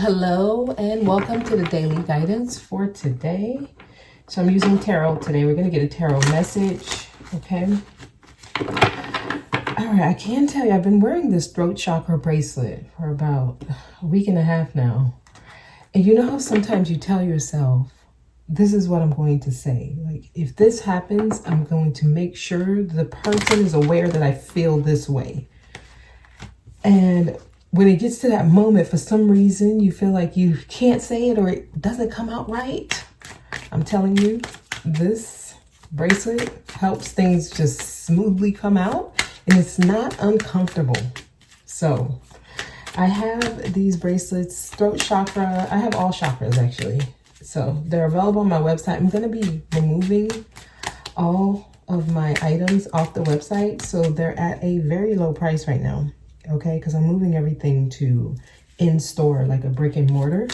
Hello and welcome to the daily guidance for today. So I'm using tarot today. We're going to get a tarot message. Okay. All right. I can tell you I've been wearing this throat chakra bracelet for about a week and a half now. And you know how sometimes you tell yourself, this is what I'm going to say. Like, if this happens, I'm going to make sure the person is aware that I feel this way. And when it gets to that moment, for some reason, you feel like you can't say it or it doesn't come out right. I'm telling you, this bracelet helps things just smoothly come out and it's not uncomfortable. So I have these bracelets, throat chakra. I have all chakras actually. So they're available on my website. I'm going to be removing all of my items off the website. So they're at a very low price right now. Okay, because I'm moving everything to in-store, like a brick and mortar.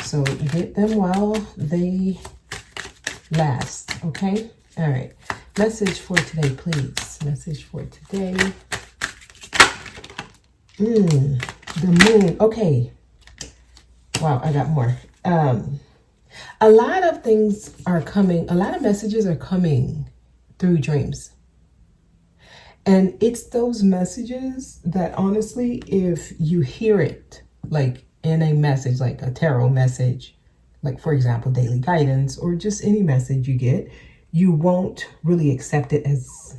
So get them while they last, okay? All right, message for today, please. Message for today. The moon, okay. Wow, I got more. A lot of things are coming, a lot of messages are coming through dreams. And it's those messages that honestly, if you hear it, like in a message, like a tarot message, like for example, daily guidance, or just any message you get, you won't really accept it as,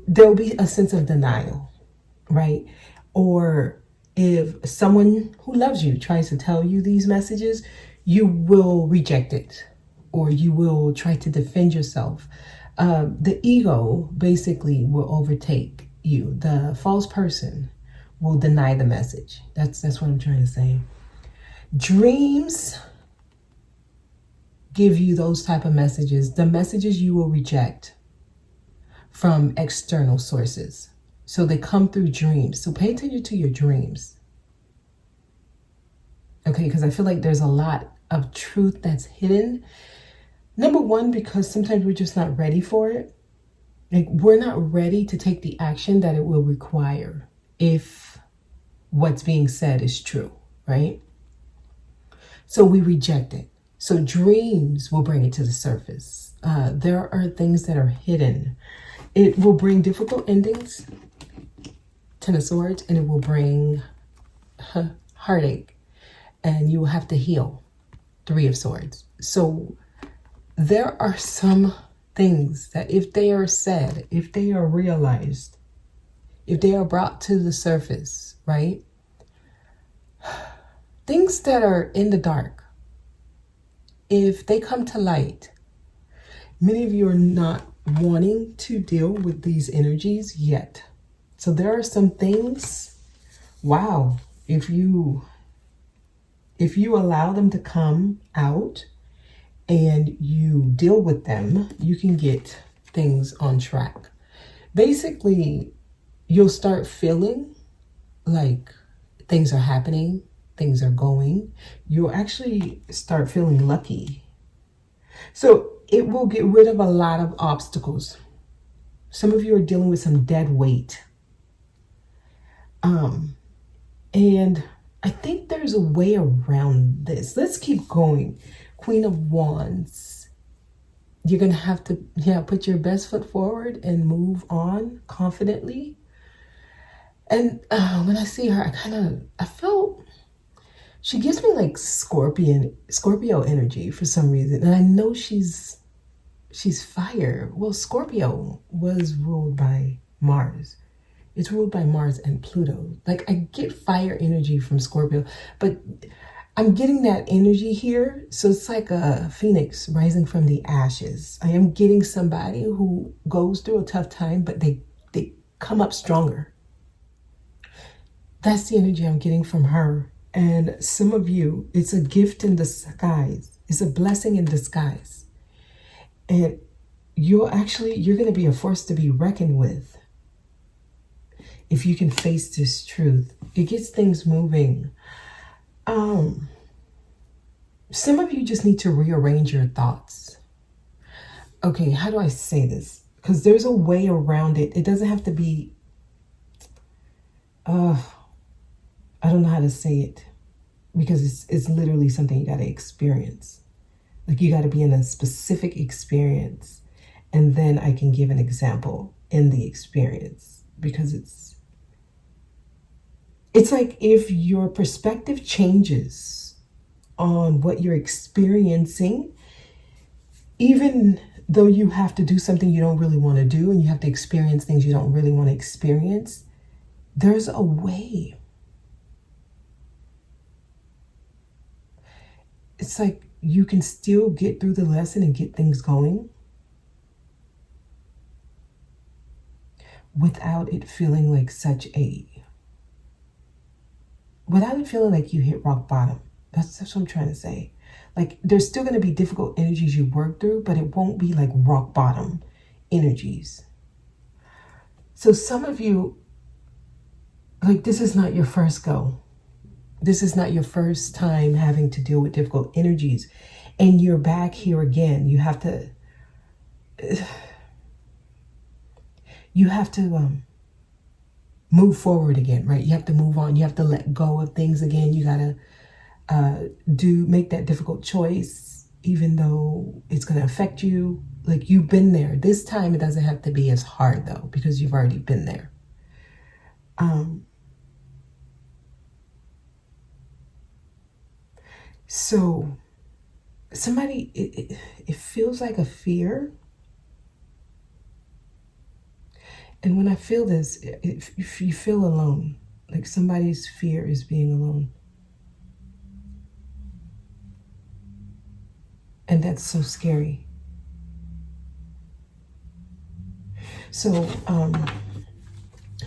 there'll be a sense of denial, right? Or if someone who loves you tries to tell you these messages, you will reject it, or you will try to defend yourself. The ego basically will overtake you. The false person will deny the message. That's what I'm trying to say. Dreams give you those type of messages. The messages you will reject from external sources. So they come through dreams. So pay attention to your dreams. Okay, because I feel like there's a lot of truth that's hidden. Number one, because sometimes we're just not ready for it. Like, we're not ready to take the action that it will require if what's being said is true, right? So we reject it. So dreams will bring it to the surface. There are things that are hidden. It will bring difficult endings, Ten of Swords, and it will bring heartache. And you will have to heal, Three of Swords. So there are some things that if they are said, if they are realized, if they are brought to the surface, right? Things that are in the dark, if they come to light, many of you are not wanting to deal with these energies yet. So there are some things, wow, if you allow them to come out, and you deal with them, you can get things on track. Basically, you'll start feeling like things are happening, things are going. You'll actually start feeling lucky. So it will get rid of a lot of obstacles. Some of you are dealing with some dead weight. And I think there's a way around this. Let's keep going. Queen of Wands. You're going to have to, put your best foot forward and move on confidently. And when I see her, I felt, she gives me like Scorpio energy for some reason. And I know she's fire. Well, Scorpio was ruled by Mars. It's ruled by Mars and Pluto. Like, I get fire energy from Scorpio, but I'm getting that energy here. So it's like a phoenix rising from the ashes. I am getting somebody who goes through a tough time, but they come up stronger. That's the energy I'm getting from her. And some of you, it's a gift in disguise. It's a blessing in disguise. And you're going to be a force to be reckoned with. If you can face this truth, it gets things moving. Some of you just need to rearrange your thoughts. Okay, how do I say this? Because there's a way around it. It doesn't have to be, I don't know how to say it. because it's literally something you got to experience. Like you got to be in a specific experience, and then I can give an example in the experience, because it's like if your perspective changes on what you're experiencing, even though you have to do something you don't really want to do and you have to experience things you don't really want to experience, there's a way. It's like you can still get through the lesson and get things going without it feeling like without it feeling like you hit rock bottom. That's what I'm trying to say. Like there's still going to be difficult energies you work through, but it won't be like rock bottom energies. So some of you, like this is not your first go. This is not your first time having to deal with difficult energies. And you're back here again. You have to move forward again, right? You have to move on. You have to let go of things again. You got to make that difficult choice, even though it's going to affect you. Like you've been there. This time it doesn't have to be as hard though, because you've already been there. So somebody, it feels like a fear. And when I feel this, if you feel alone, like somebody's fear is being alone. And that's so scary. So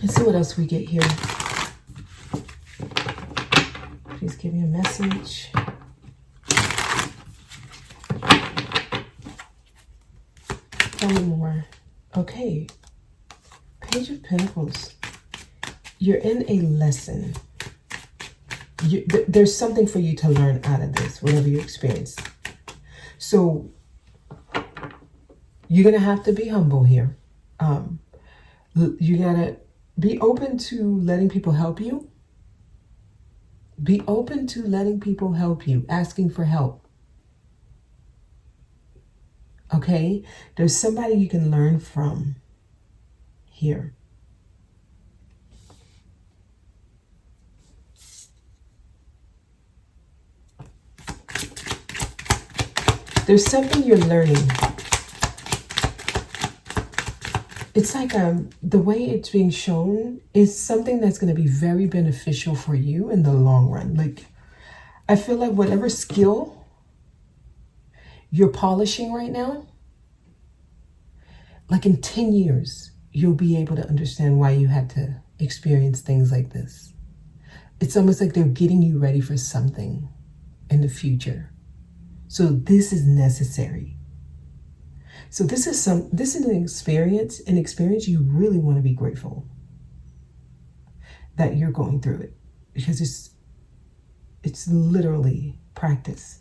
let's see what else we get here. Please give me a message. Tell me more. Okay. Page of Pentacles. You're in a lesson. There's something for you to learn out of this, whatever you experience. So you're going to have to be humble here. You got to be open to letting people help you. Be open to letting people help you, asking for help. Okay? There's somebody you can learn from here. There's something you're learning. It's like the way it's being shown is something that's going to be very beneficial for you in the long run. Like, I feel like whatever skill you're polishing right now, like in 10 years, you'll be able to understand why you had to experience things like this. It's almost like they're getting you ready for something in the future. So this is necessary. So this is an experience you really want to be grateful that you're going through it, because it's literally practice.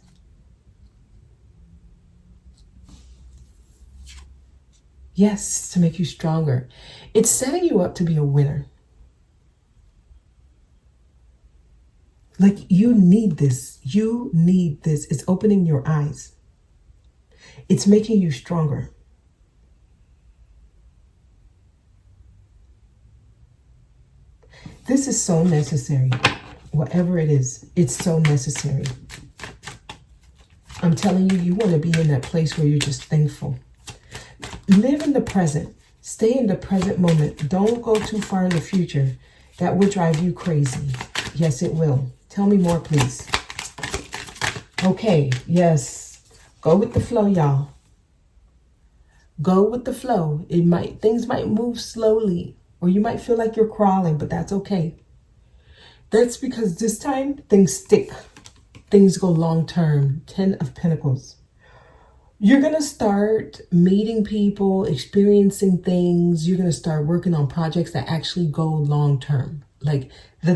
Yes, to make you stronger. It's setting you up to be a winner. Like you need this. You need this. It's opening your eyes. It's making you stronger. This is so necessary. Whatever it is, it's so necessary. I'm telling you, you want to be in that place where you're just thankful. Live in the present. Stay in the present moment. Don't go too far in the future. That will drive you crazy. Yes, it will. Tell me more, please. Okay, yes. Go with the flow, y'all. Go with the flow. Things might move slowly, or you might feel like you're crawling, but that's okay. That's because this time things stick. Things go long term. 10 of Pentacles. You're going to start meeting people, experiencing things. You're going to start working on projects that actually go long term. Like the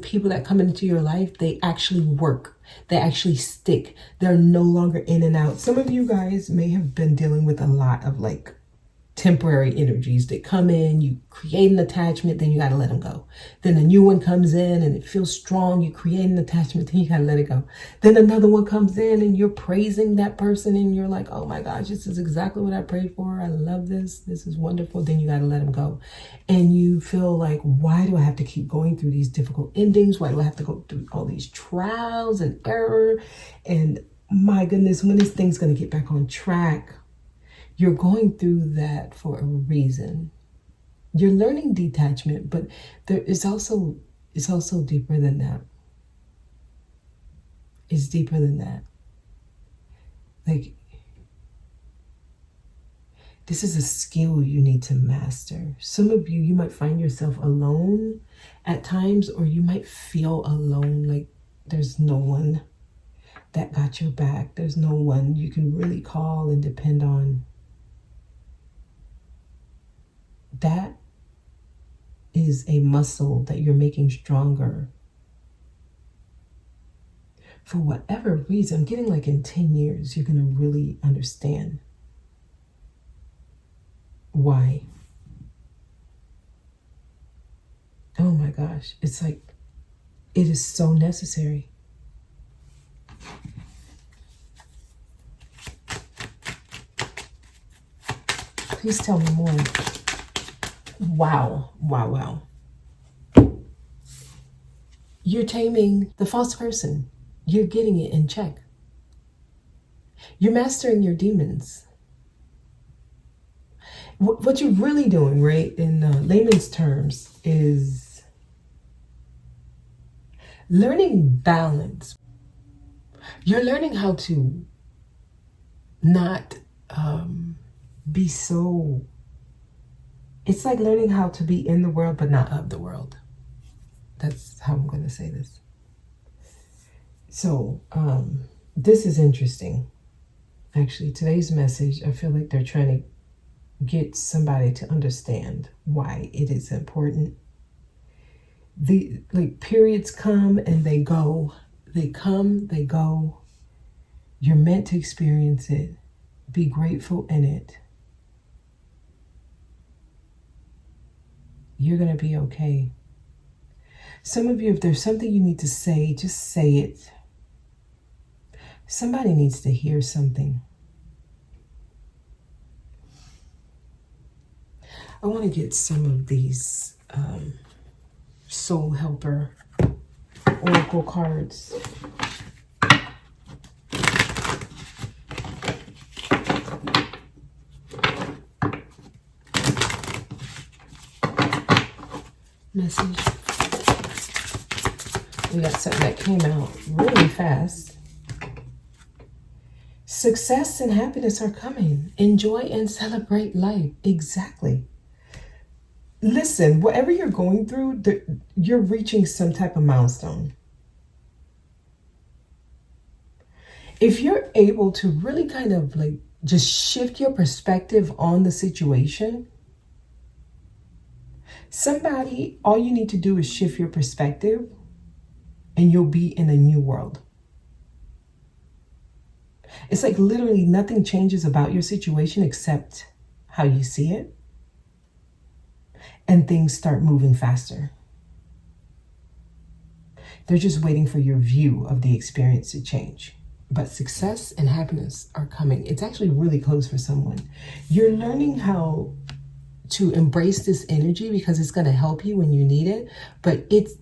people that come into your life, they actually work. They actually stick. They're no longer in and out. Some of you guys may have been dealing with a lot of like temporary energies that come in, you create an attachment, then you got to let them go. Then a new one comes in and it feels strong, you create an attachment, then you got to let it go. Then another one comes in and you're praising that person and you're like, oh my gosh, this is exactly what I prayed for. I love this. This is wonderful. Then you got to let them go. And you feel like, why do I have to keep going through these difficult endings? Why do I have to go through all these trials and error? And my goodness, when is things going to get back on track? You're going through that for a reason. You're learning detachment, but it's also deeper than that. It's deeper than that. Like, this is a skill you need to master. Some of you might find yourself alone at times, or you might feel alone, like there's no one that got your back. There's no one you can really call and depend on. That is a muscle that you're making stronger. For whatever reason, I'm getting like in 10 years, you're going to really understand why. Oh my gosh. It's like, it is so necessary. Please tell me more. Wow, wow, wow. You're taming the false person. You're getting it in check. You're mastering your demons. What you're really doing, right, in layman's terms, is learning balance. You're learning how to not be so... It's like learning how to be in the world, but not of the world. That's how I'm going to say this. So, this is interesting. Actually, today's message, I feel like they're trying to get somebody to understand why it is important. Periods come and they go. They come, they go. You're meant to experience it. Be grateful in it. You're going to be okay. Some of you, if there's something you need to say, just say it. Somebody needs to hear something. I want to get some of these soul helper oracle cards. Message. We got something that came out really fast. Success and happiness are coming. Enjoy and celebrate life. Exactly. Listen, whatever you're going through, you're reaching some type of milestone. If you're able to really kind of like just shift your perspective on the situation, all you need to do is shift your perspective and you'll be in a new world. It's like literally nothing changes about your situation except how you see it. And things start moving faster. They're just waiting for your view of the experience to change. But success and happiness are coming. It's actually really close for someone. You're learning how to embrace this energy because it's going to help you when you need it. But it's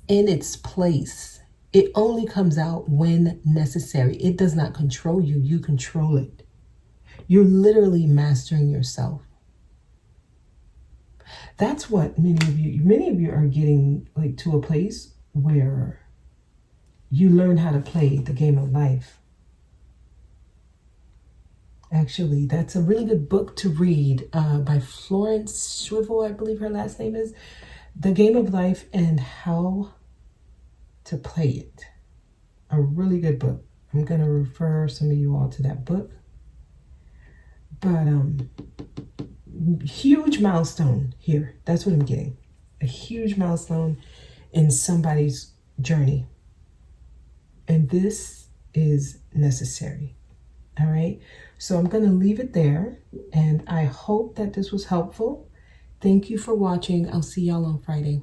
in its place. It only comes out when necessary. It does not control you. You control it. You're literally mastering yourself. That's what many of you are getting like to a place where you learn how to play the game of life. Actually, that's a really good book to read by Florence Shrivel, I believe her last name is. The Game of Life and How to Play It. A really good book. I'm going to refer some of you all to that book. But huge milestone here. That's what I'm getting. A huge milestone in somebody's journey. And this is necessary. All right. So I'm going to leave it there. And I hope that this was helpful. Thank you for watching. I'll see y'all on Friday.